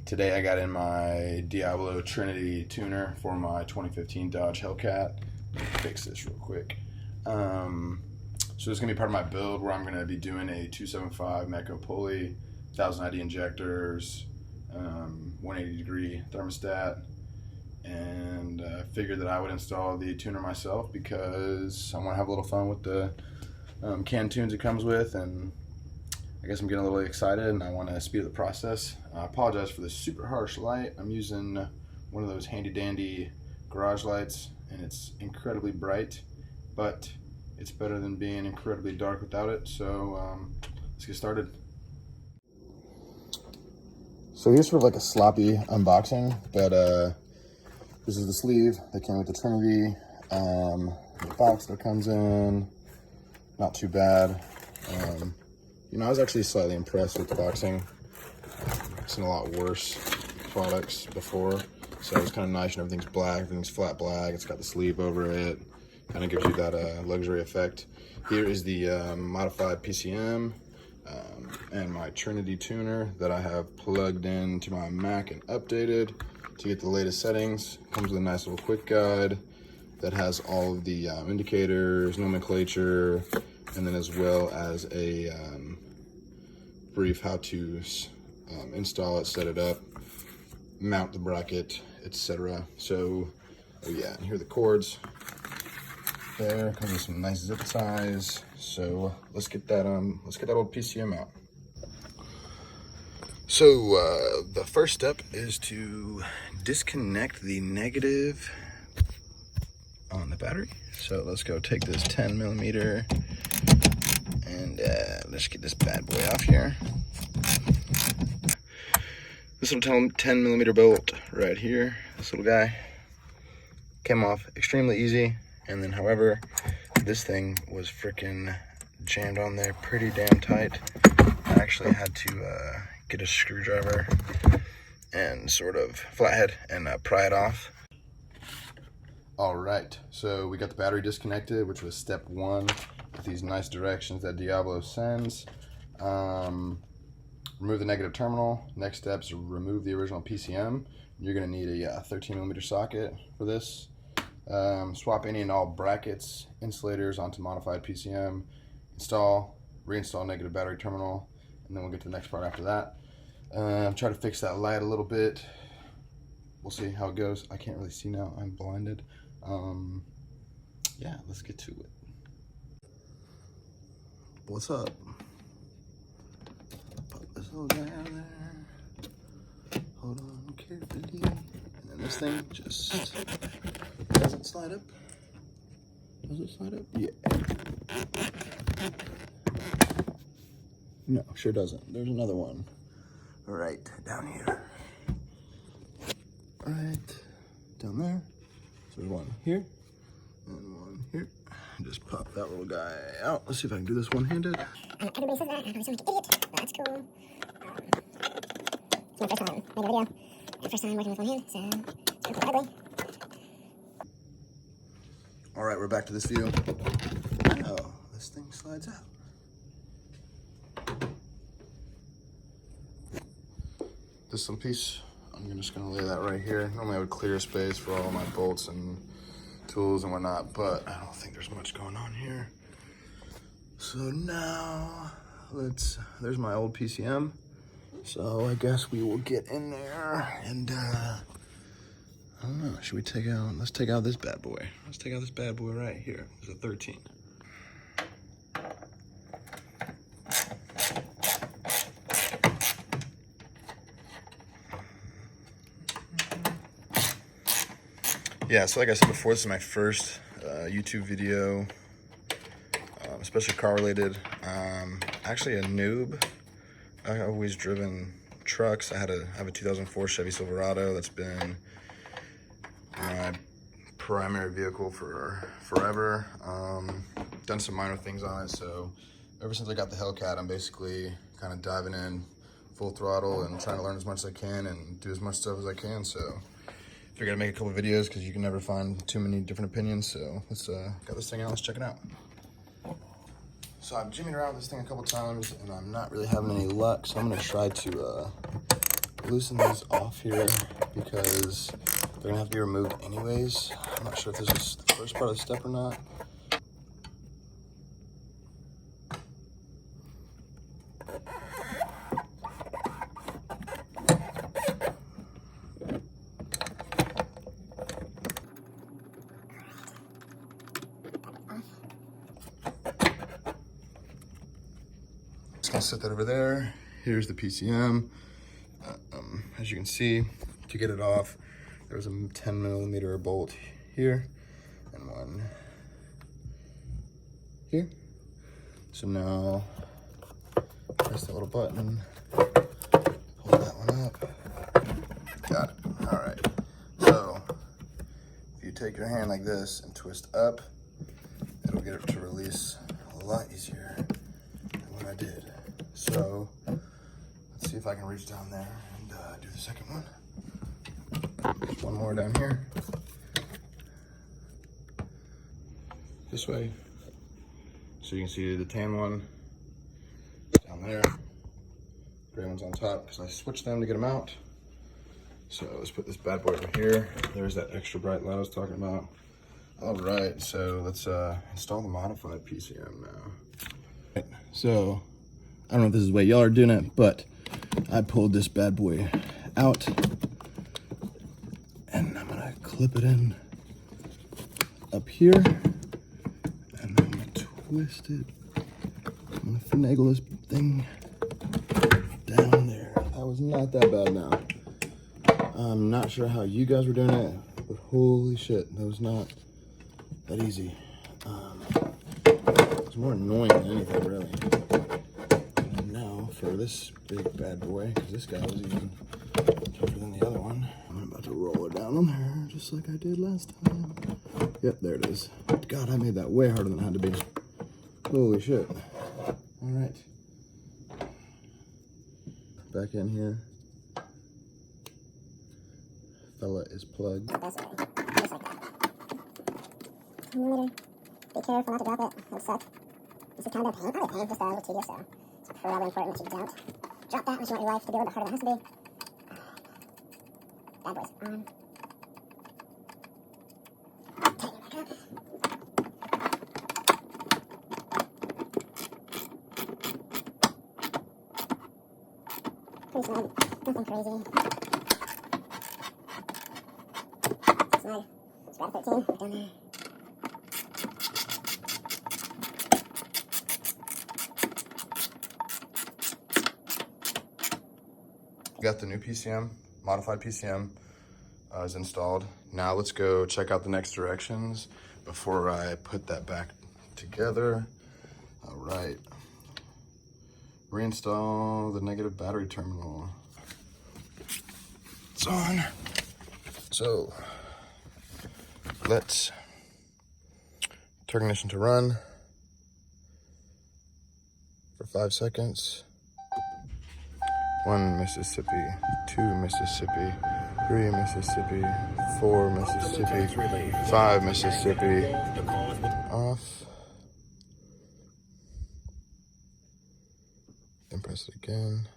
Today I got in my Diablo Trinity tuner for my 2015 Dodge Hellcat. Let me fix this real quick. So this is going to be part of my build where I'm going to be doing a 275 Mecco pulley, 1000 ID injectors, 180 degree thermostat, and I figured that I would install the tuner myself because I want to have a little fun with the canned tunes it comes with, and I guess I'm getting a little excited and I want to speed up the process. I apologize for the super harsh light. I'm using one of those handy dandy garage lights and it's incredibly bright, but it's better than being incredibly dark without it. So let's get started. So here's sort of like a sloppy unboxing, but this is the sleeve that came with the Trinity. The box that comes in, not too bad. You know, I was actually slightly impressed with the boxing. I've seen a lot worse products before, so it's kind of nice and everything's black, everything's flat black. It's got the sleeve over it, kind of gives you that luxury effect. Here is the modified PCM and my Trinity tuner that I have plugged into my Mac and updated to get the latest settings. Comes with a nice little quick guide that has all of the indicators, nomenclature, and then as well as a brief how to install it, set it up, mount the bracket, etc. So, oh yeah, and here are the cords. There comes with some nice zip ties. So let's get that old PCM out. So the first step is to disconnect the negative on the battery. So let's go take this 10 millimeter and let's get this bad boy off here. This little 10 millimeter bolt right here, this little guy, came off extremely easy. And then, however, this thing was freaking jammed on there pretty damn tight. I actually had to get a screwdriver and sort of flathead and pry it off. All right, so we got the battery disconnected, which was step one with these nice directions that Diablo sends. Remove the negative terminal. Next step is to remove the original PCM. You're gonna need a 13 millimeter socket for this. Swap any and all brackets, insulators onto modified PCM, reinstall negative battery terminal, and then we'll get to the next part after that. Try to fix that light a little bit. We'll see how it goes. I can't really see now, I'm blinded. Yeah, let's get to it. What's up? Pop this little guy out of there. Hold on carefully. And then this thing just doesn't slide up. Does it slide up? Yeah. No, sure doesn't. There's another one right down here. Right down there. So there's one here and one here. Just pop that little guy out. Let's see if I can do this one-handed. Everybody says that. I probably sound like an idiot. That's cool. It's my first time making a video. My first time working with one hand, so it's pretty ugly. All right, we're back to this view. Oh, this thing slides out. This little piece, I'm just gonna lay that right here. Normally I would clear a space for all my bolts and tools and whatnot, but I don't think there's much going on here. So now, there's my old PCM. So I guess we will get in there and I don't know, should we let's take out this bad boy. Let's take out this bad boy right here. It's a 13. Yeah, so like I said before, this is my first YouTube video, especially car related. Actually a noob. I've always driven trucks. I have a 2004 Chevy Silverado that's been my primary vehicle for forever. Done some minor things on it, so ever since I got the Hellcat, I'm basically kind of diving in full throttle and trying to learn as much as I can and do as much stuff as I can. So figured I'd make a couple videos because you can never find too many different opinions. So let's got this thing out, let's check it out. So I've jimmied around with this thing a couple times and I'm not really having any luck, so I'm gonna try to loosen these off here because they're gonna have to be removed anyways. I'm not sure if this is the first part of the step or not. Just gonna set that over there. Here's the PCM. As you can see, to get it off, there's a 10mm bolt here and one here. So now, press that little button, pull that one up. Got it. All right. So if you take your hand like this and twist up, it'll get it to release a lot easier than what I did. So let's see if I can reach down there and do the second one. There's one more down here. This way. So you can see the tan one down there. Gray one's on top because I switched them to get them out. So let's put this bad boy over here. There's that extra bright light I was talking about. All right, so let's install the modified PCM now. So I don't know if this is the way y'all are doing it, but I pulled this bad boy out and I'm gonna clip it in up here and then I'm gonna twist it. I'm gonna finagle this thing down there. That was not that bad now. I'm not sure how you guys were doing it, but holy shit, that was not that easy. It's more annoying than anything, really. And now for this big bad boy, because this guy was even tougher than the other one, I'm about to roll it down on there, just like I did last time. Yep, there it is. God, I made that way harder than it had to be. Holy shit. All right. Back in here. Fella is plugged. Just like that. Millimeter. Be careful not to drop it. That would suck. This is kind of a pain. Probably a pain, just a little tedious, so it's probably important that you don't drop that unless you want your life to be a little bit harder than it has to be. Bad boys on. Tighten it back up. Pretty snug. Nothing crazy. Snug. It's about 13. Right down there. Got the new PCM, modified PCM is installed. Now let's go check out the next directions before I put that back together. All right. Reinstall the negative battery terminal. It's on. So let's turn ignition to run for 5 seconds. 1 Mississippi, 2 Mississippi, 3 Mississippi, 4 Mississippi, 5 Mississippi. Off. Then press it again.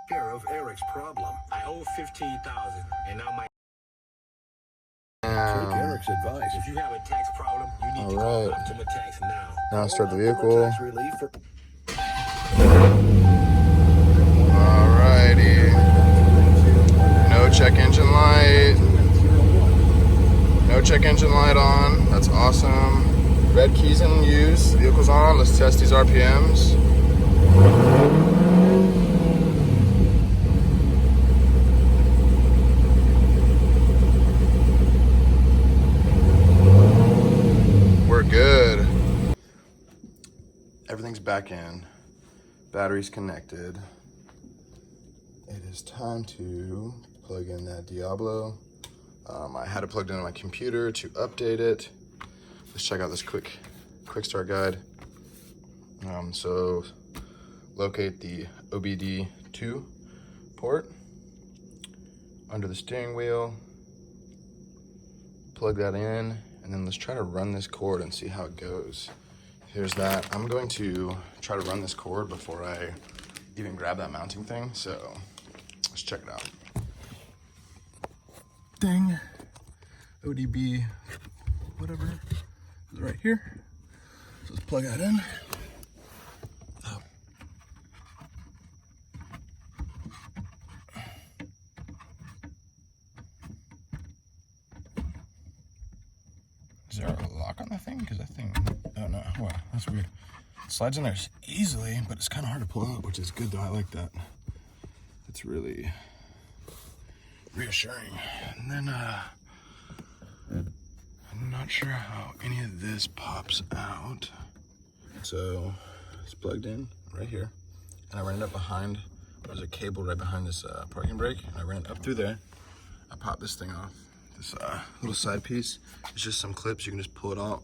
Care of Eric's problem. I owe $15,000, and now my. Take Eric's advice. If you have a tax problem, you need to call Optima Tax now. Now start the vehicle. Tax relief for Alrighty. No check engine light. No check engine light on. That's awesome. Red keys in use. Vehicle's on. Let's test these RPMs. We're good. Everything's back in. Battery's connected. It is time to plug in that Diablo. I had it plugged into my computer to update it. Let's check out this quick start guide. So locate the OBD2 port under the steering wheel, plug that in, and then let's try to run this cord and see how it goes. Here's that. I'm going to try to run this cord before I even grab that mounting thing, so let's check it out. Ding. ODB, whatever, is right here. So let's plug that in. Oh. Is there a lock on that thing? Because that thing, oh no, wow, that's weird. It slides in there easily, but it's kind of hard to pull out, which is good though. I like that. It's really reassuring. And then, I'm not sure how any of this pops out. So it's plugged in right here. And I ran it up behind, there's a cable right behind this parking brake. And I ran it up through there. I popped this thing off. This little side piece. It's just some clips. You can just pull it out.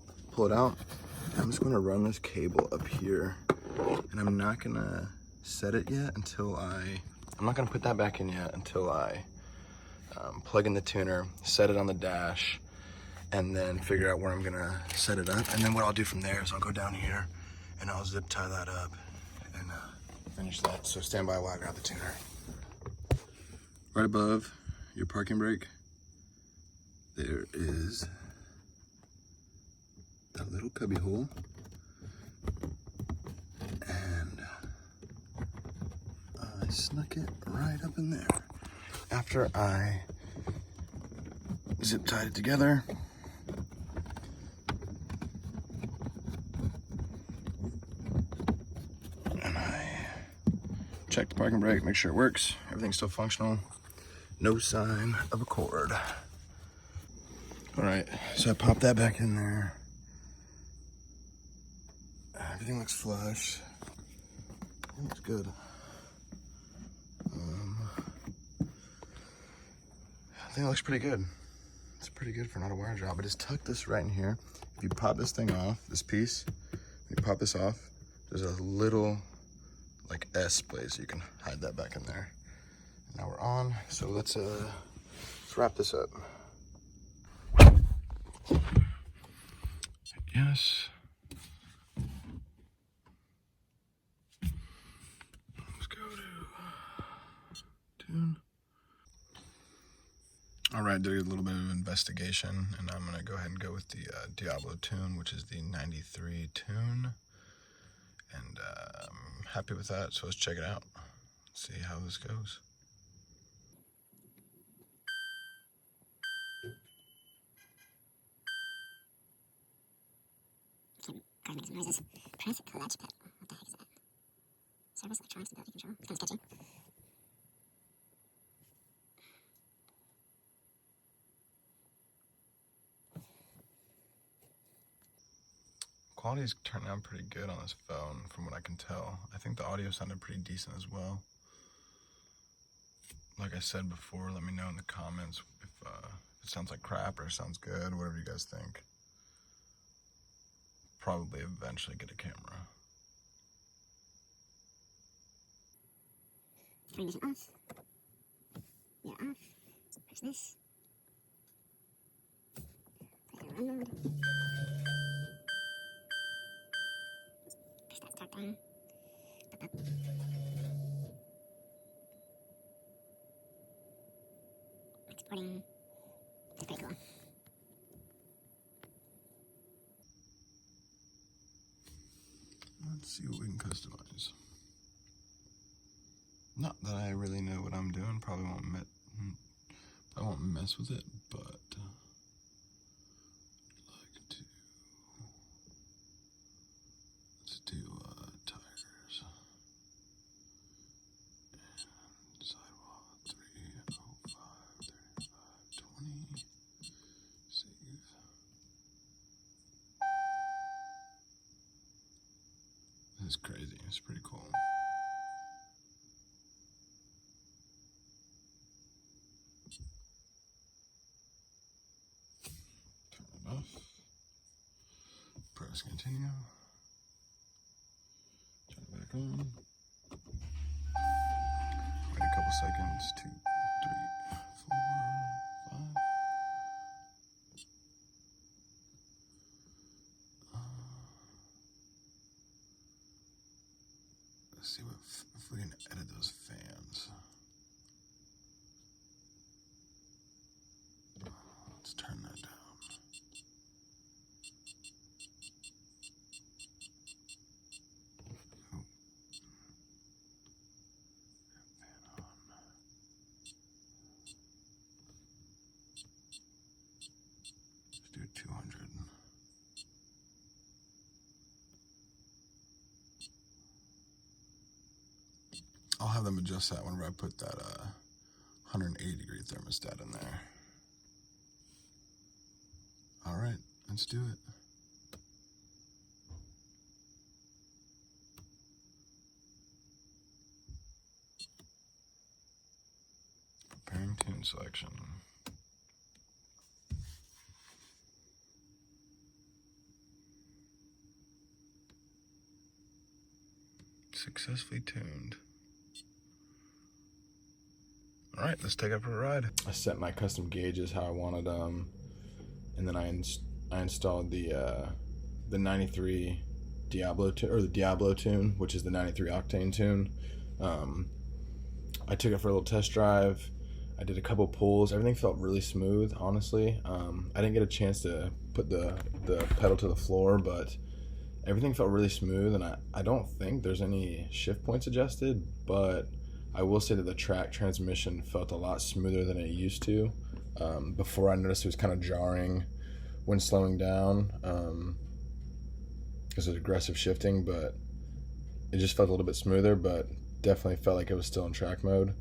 I'm just gonna run this cable up here. And I'm not gonna set it yet until I'm not gonna put that back in yet until I plug in the tuner, set it on the dash, and then figure out where I'm gonna set it up. And then what I'll do from there is I'll go down here and I'll zip tie that up and finish that. So stand by while I grab the tuner. Right above your parking brake, there is that little cubby hole. And I snuck it right up in there. After I zip tied it together, and I check the parking brake, make sure it works. Everything's still functional. No sign of a cord. All right, so I popped that back in there. Everything looks flush. It looks good. I think it looks pretty good. It's pretty good for not a wire job. I just tucked this right in here. If you pop this thing off, this piece, when you pop this off, there's a little like S place. You can hide that back in there. Now we're on, so let's wrap this up. I guess. Let's go to tune. All right, did a little bit of investigation, and I'm gonna go ahead and go with the Diablo tune, which is the 93 tune, and I'm happy with that. So let's check it out. See how this goes. Kind of make some noises. Press clutch pedal. What the heck is that? Service electronic stability control. It's kind of sketchy. Quality's turned out pretty good on this phone, from what I can tell. I think the audio sounded pretty decent as well. Like I said before, let me know in the comments if it sounds like crap or sounds good, whatever you guys think. Probably eventually get a camera. Turn this off. You're off. Press this. Press the run mode. Press that start button. Up. Exporting. That's pretty cool. Let's see what we can customize. Not that I really know what I'm doing. Probably won't mess with it, but I'd like to. Let's do tires and sidewall 305 35 20. Save. This is crazy. It's pretty cool. Turn it off. Press continue. Turn it back on. Wait a couple seconds. 2, 3, 4, 5. Let's see if we can I'll have them adjust that whenever I put that 180-degree thermostat in there. All right, let's do it. Preparing tune selection. Successfully tuned. All right, let's take it for a ride. I set my custom gauges how I wanted them, and then I installed the 93 Diablo tune, which is the 93 octane tune. I took it for a little test drive. I did a couple pulls. Everything felt really smooth, honestly. I didn't get a chance to put the pedal to the floor, but everything felt really smooth, and I don't think there's any shift points adjusted, but I will say that the track transmission felt a lot smoother than it used to. Before, I noticed it was kind of jarring when slowing down because of aggressive shifting, but it just felt a little bit smoother, but definitely felt like it was still in track mode.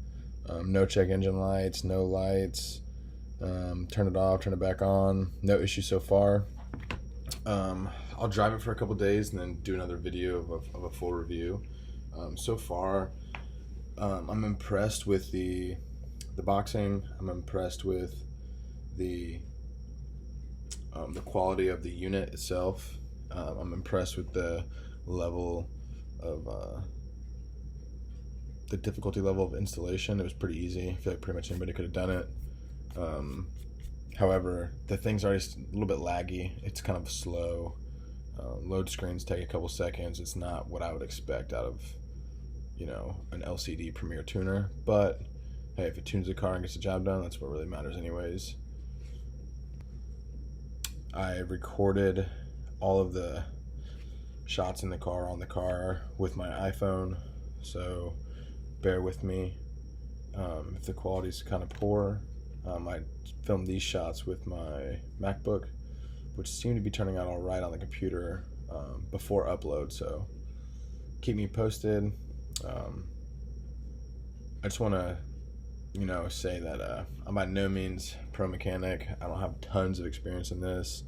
No check engine lights, no lights. Turn it off, turn it back on. No issue so far. I'll drive it for a couple days and then do another video of a full review. So far, I'm impressed with the boxing. I'm impressed with the quality of the unit itself. I'm impressed with the level of the difficulty level of installation. It was pretty easy. I feel like pretty much anybody could have done it. However, the thing's already a little bit laggy. It's kind of slow. Load screens take a couple seconds. It's not what I would expect out of, you know, an LCD Premier tuner. But hey, if it tunes the car and gets the job done, that's what really matters anyways. I recorded all of the shots in the car on the car with my iPhone, so bear with me if the quality's kind of poor. I filmed these shots with my MacBook, which seemed to be turning out all right on the computer before upload, so keep me posted. I just want to, you know, say that I'm by no means pro mechanic. I don't have tons of experience in this.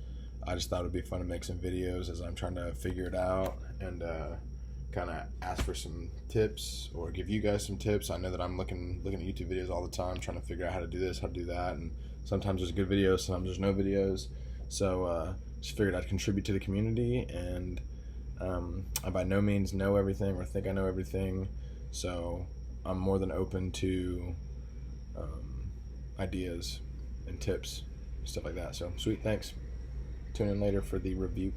I just thought it'd be fun to make some videos as I'm trying to figure it out and kind of ask for some tips or give you guys some tips. I know that I'm looking at YouTube videos all the time, trying to figure out how to do this, how to do that, and sometimes there's good videos, sometimes there's no videos. So just figured I'd contribute to the community, and I by no means know everything or think I know everything, so I'm more than open to ideas and tips, stuff like that. So sweet, thanks. Tune in later for the review.